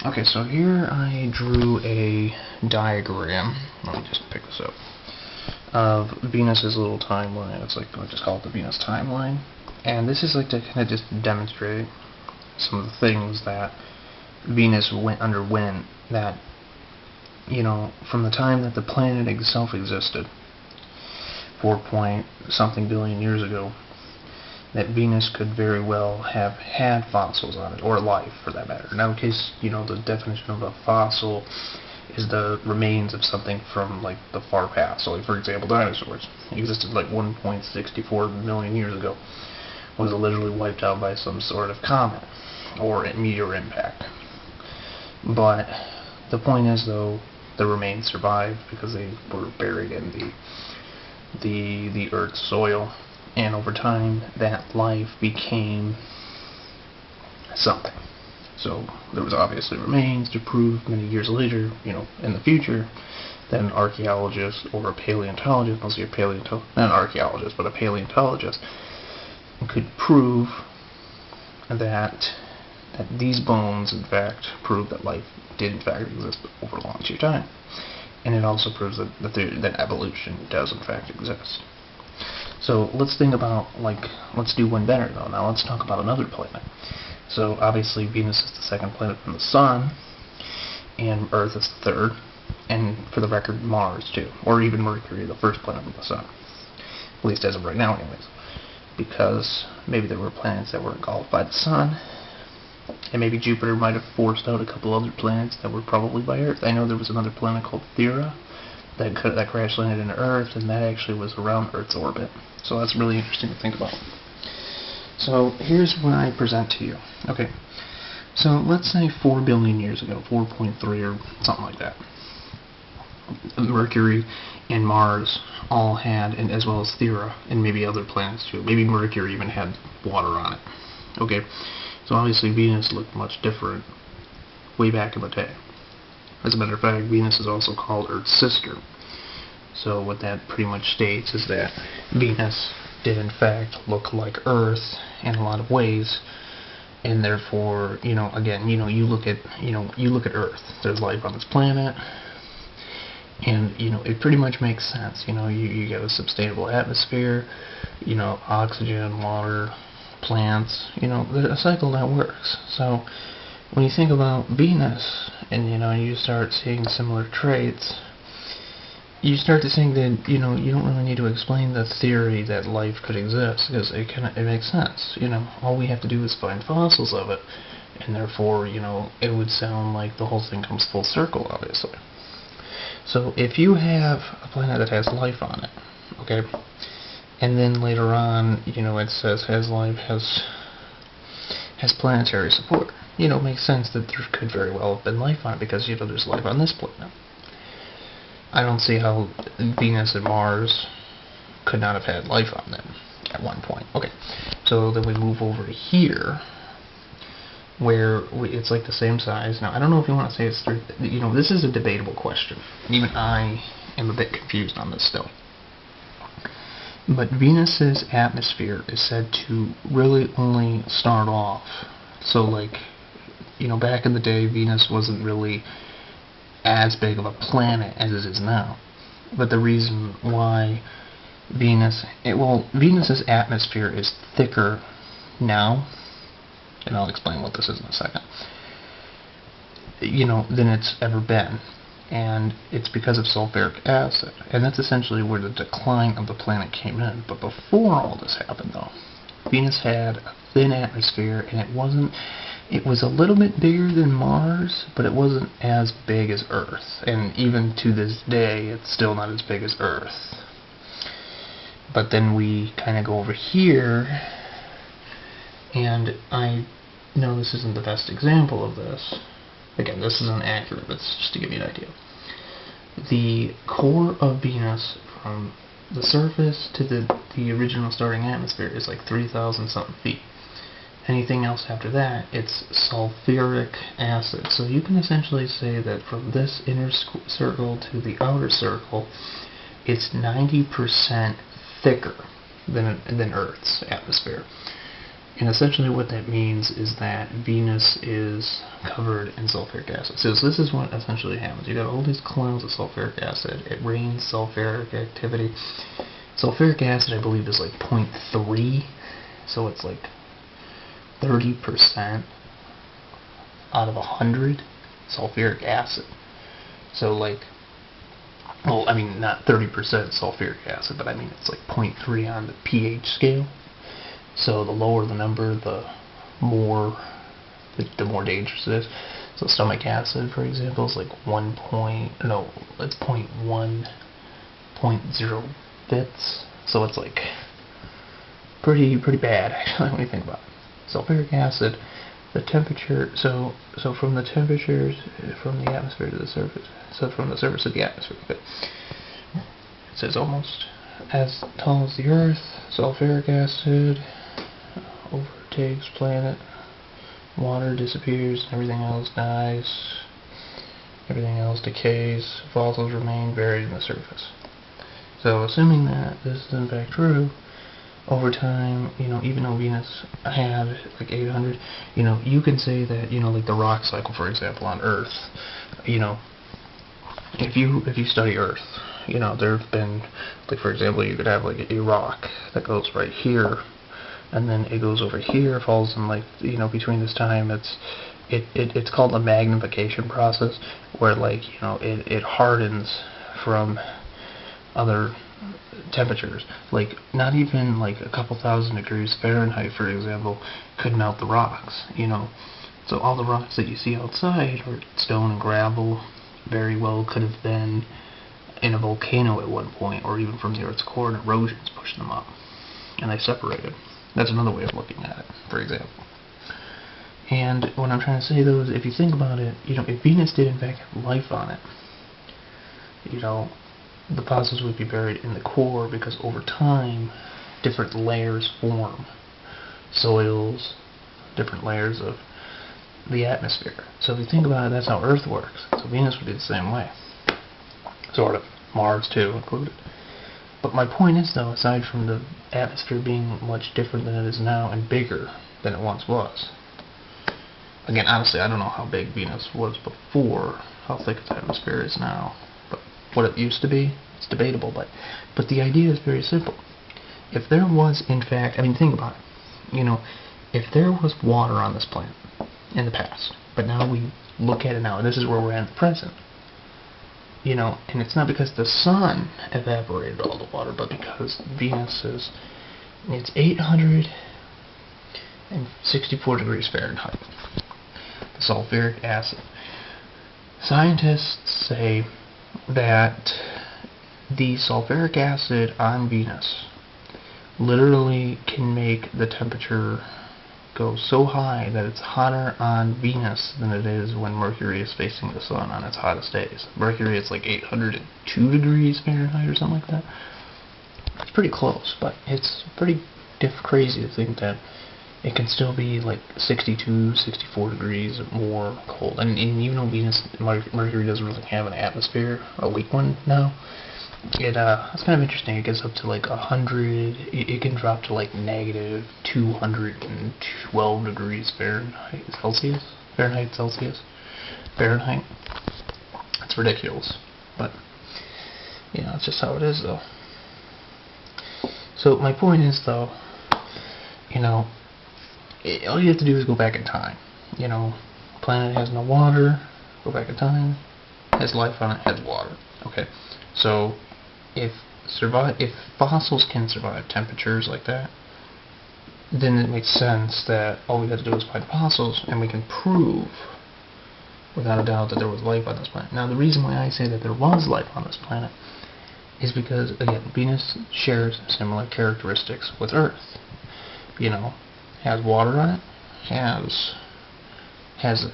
Okay, so here I drew a diagram. Let me just pick this up. Of Venus's little timeline. It's like, I'll just call it the Venus timeline. And this is like to kind of just demonstrate some of the things that Venus underwent that, you know, from the time that the planet itself existed, 4-point-something billion years ago, that Venus could very well have had fossils on it, or life for that matter. Now, in case, you know, the definition of a fossil is the remains of something from, like, the far past. So, like, for example, dinosaurs existed, like, 1.64 million years ago, was literally wiped out by some sort of comet or meteor impact. But the point is, though, the remains survived because they were buried in the Earth's soil, and over time that life became something. So there was obviously remains to prove many years later, you know, in the future, that an archaeologist or a paleontologist, mostly not an archaeologist, but a paleontologist, could prove that these bones, in fact, prove that life did in fact exist over a long period of time. And it also proves that evolution does in fact exist. So let's think about, like, let's do one better though. Now let's talk about another planet. So obviously Venus is the second planet from the Sun, and Earth is the third, and for the record, Mars too, or even Mercury, the first planet from the Sun. At least as of right now anyways. Because maybe there were planets that were engulfed by the Sun, and maybe Jupiter might have forced out a couple other planets that were probably by Earth. I know there was another planet called Theia that crash landed into Earth, and that actually was around Earth's orbit. So that's really interesting to think about. So here's what I present to you. Okay, so let's say 4 billion years ago, 4.3 or something like that. Mercury and Mars all had, and as well as Theia, and maybe other planets too. Maybe Mercury even had water on it. Okay, so obviously Venus looked much different way back in the day. As a matter of fact, Venus is also called Earth's sister. So what that pretty much states is that Venus did in fact look like Earth in a lot of ways, and therefore, you know, again, you know, you look at Earth. There's life on this planet, and you know, it pretty much makes sense. You know, you get a sustainable atmosphere, you know, oxygen, water, plants. You know, there's a cycle that works. So when you think about Venus, and you know, you start seeing similar traits, you start to think that, you know, you don't really need to explain the theory that life could exist, because it makes sense. You know, all we have to do is find fossils of it, and therefore, you know, it would sound like the whole thing comes full circle, obviously. So if you have a planet that has life on it, okay, and then later on, you know, it says has planetary support, you know, it makes sense that there could very well have been life on it, because, you know, there's life on this planet. I don't see how Venus and Mars could not have had life on them at one point. Okay, so then we move over to here, where it's like the same size. Now, I don't know if you want to say it's three. You know, this is a debatable question. Even I am a bit confused on this still. But Venus's atmosphere is said to really only start off. So, like, you know, back in the day, Venus wasn't really as big of a planet as it is now. But the reason why Venus's atmosphere is thicker now, and I'll explain what this is in a second, you know, than it's ever been. And it's because of sulfuric acid. And that's essentially where the decline of the planet came in. But before all this happened, though, Venus had a thin atmosphere, and it was a little bit bigger than Mars, but it wasn't as big as Earth. And even to this day, it's still not as big as Earth. But then we kind of go over here, and I know this isn't the best example of this. Again, this isn't accurate, but it's just to give you an idea. The core of Venus, from the surface to the original starting atmosphere, is like 3,000 something feet. Anything else after that, it's sulfuric acid. So you can essentially say that from this inner circle to the outer circle, it's 90% thicker than Earth's atmosphere. And essentially what that means is that Venus is covered in sulfuric acid. So this is what essentially happens. You got all these clouds of sulfuric acid. It rains sulfuric activity. Sulfuric acid, I believe, is like 0.3. So it's like 30% out of 100 sulfuric acid. So like, well, I mean, not 30% sulfuric acid, but I mean it's like 0.3 on the pH scale. So the lower the number, the more dangerous it is. So stomach acid, for example, is like 0.1 bits. So it's like pretty bad actually when you think about it. Sulfuric acid, the temperature. So from the temperatures from the atmosphere to the surface. So from the surface to the atmosphere. Okay. It says almost as tall as the Earth. Sulfuric acid overtakes planet, water disappears, everything else dies, everything else decays, fossils remain buried in the surface. So assuming that this is in fact true, over time, even though Venus had like 800, you can say that, like the rock cycle, for example, on Earth, if you study Earth, there have been, like for example, you could have like a rock that goes right here, and then it goes over here, falls in like, between this time, it's called a magnification process, where like, it hardens from other temperatures. Like, not even like a couple thousand degrees Fahrenheit, for example, could melt the rocks, So all the rocks that you see outside, or stone and gravel, very well could have been in a volcano at one point, or even from the Earth's core, and erosions pushed them up, and they separated. That's another way of looking at it, for example. And what I'm trying to say, though, is if you think about it, if Venus did in fact have life on it, the fossils would be buried in the core, because over time, different layers form. Soils, different layers of the atmosphere. So if you think about it, that's how Earth works. So Venus would be the same way. Sort of. Mars, too, included. But my point is, though, aside from the atmosphere being much different than it is now, and bigger than it once was. Again, honestly, I don't know how big Venus was before, how thick its atmosphere is now. But what it used to be, it's debatable. But the idea is very simple. If there was, in fact, think about it. If there was water on this planet in the past, but now we look at it now, and this is where we're at in the present, and it's not because the sun evaporated all the water, but because Venus it's 864 degrees Fahrenheit. The sulfuric acid. Scientists say that the sulfuric acid on Venus literally can make the temperature go so high that it's hotter on Venus than it is when Mercury is facing the sun on its hottest days. Mercury is like 802 degrees Fahrenheit or something like that. It's pretty close, but it's pretty crazy to think that it can still be like 62, 64 degrees more cold. And even though Mercury doesn't really have an atmosphere, a weak one now, it's kind of interesting. It gets up to like 100. It can drop to like negative 212 degrees Fahrenheit. It's ridiculous, but it's just how it is, though. So my point is, though, all you have to do is go back in time. Planet has no water. Go back in time. Has life on it. Has water. Okay, so if fossils can survive temperatures like that, then it makes sense that all we have to do is find fossils, and we can prove without a doubt that there was life on this planet. Now, the reason why I say that there was life on this planet is because, again, Venus shares similar characteristics with Earth. Has water on it, has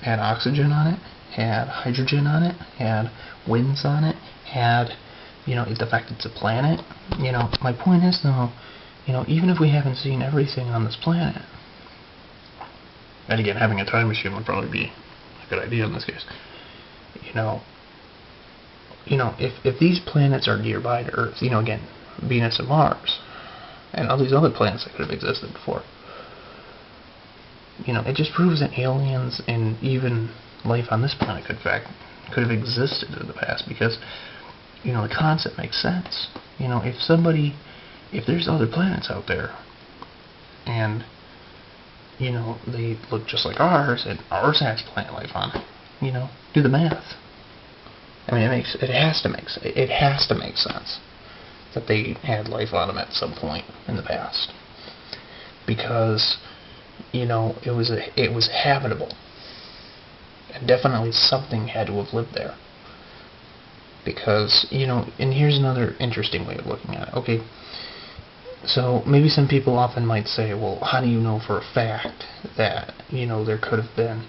had oxygen on it, had hydrogen on it, had winds on it, had the fact it's a planet. My point is, though, even if we haven't seen everything on this planet, and again, having a time machine would probably be a good idea in this case. If these planets are nearby to Earth, again, Venus and Mars, and all these other planets that could have existed before, it just proves that aliens and even life on this planet could have existed in the past, because, the concept makes sense. If there's other planets out there, and, they look just like ours, and ours has plant life on it, do the math. I mean, it has to make sense that they had life on them at some point in the past, because, it was habitable, and definitely something had to have lived there. Because, and here's another interesting way of looking at it. Okay, so maybe some people often might say, well, how do you know for a fact that, there could have been,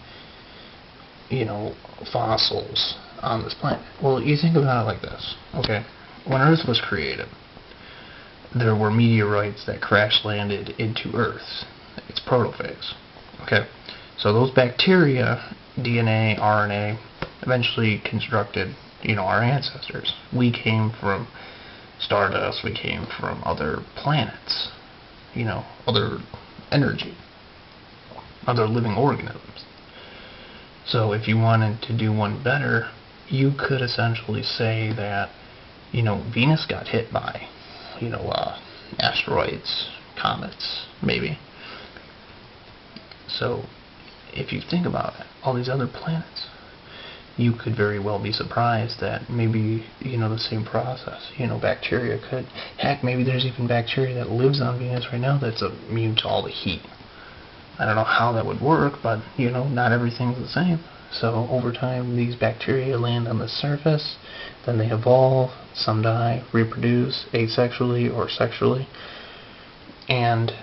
fossils on this planet? Well, you think about it like this. Okay, when Earth was created, there were meteorites that crash landed into Earth, its protophase. Okay, so those bacteria, DNA, RNA, eventually constructed, our ancestors. We came from stardust, we came from other planets, other energy, other living organisms. So if you wanted to do one better, you could essentially say that, Venus got hit by, asteroids, comets, maybe. So if you think about it, all these other planets, you could very well be surprised that maybe, the same process, bacteria could, heck, maybe there's even bacteria that lives on Venus right now that's immune to all the heat. I don't know how that would work, but, not everything's the same. So over time, these bacteria land on the surface, then they evolve, some die, reproduce asexually or sexually, and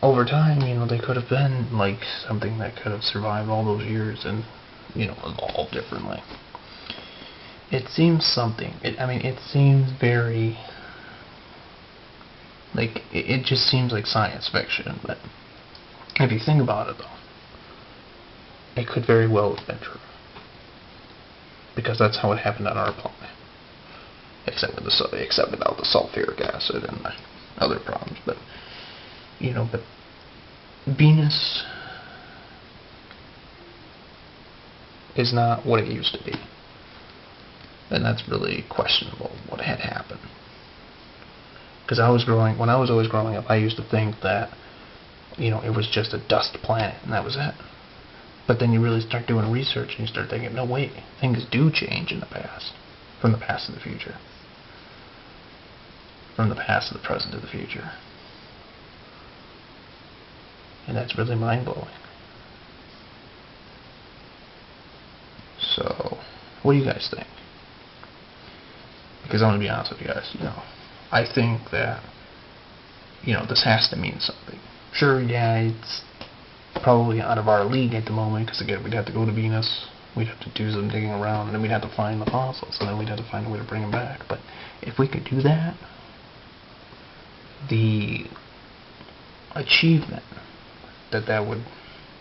over time, they could have been like something that could have survived all those years and, evolved differently. It seems it seems very, like, it just seems like science fiction, but if you think about it, though, it could very well have been true. Because that's how it happened on our planet. Except without the sulfuric acid and the other problems. But, but Venus is not what it used to be. And that's really questionable what had happened. Because when I was always growing up, I used to think that, it was just a dust planet and that was it. But then you really start doing research and you start thinking, no, wait, things do change in the past. From the past to the future. From the past to the present to the future. And that's really mind-blowing. So, what do you guys think? Because I'm going to be honest with you guys, I think that, this has to mean something. Sure, yeah, it's probably out of our league at the moment, because again, we'd have to go to Venus, we'd have to do some digging around, and then we'd have to find the fossils, and then we'd have to find a way to bring them back. But if we could do that, the achievement that would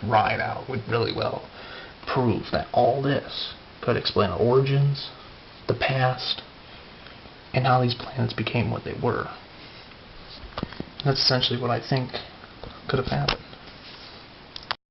ride out would really well prove that all this could explain our origins, the past, and how these planets became what they were. That's essentially what I think could have happened.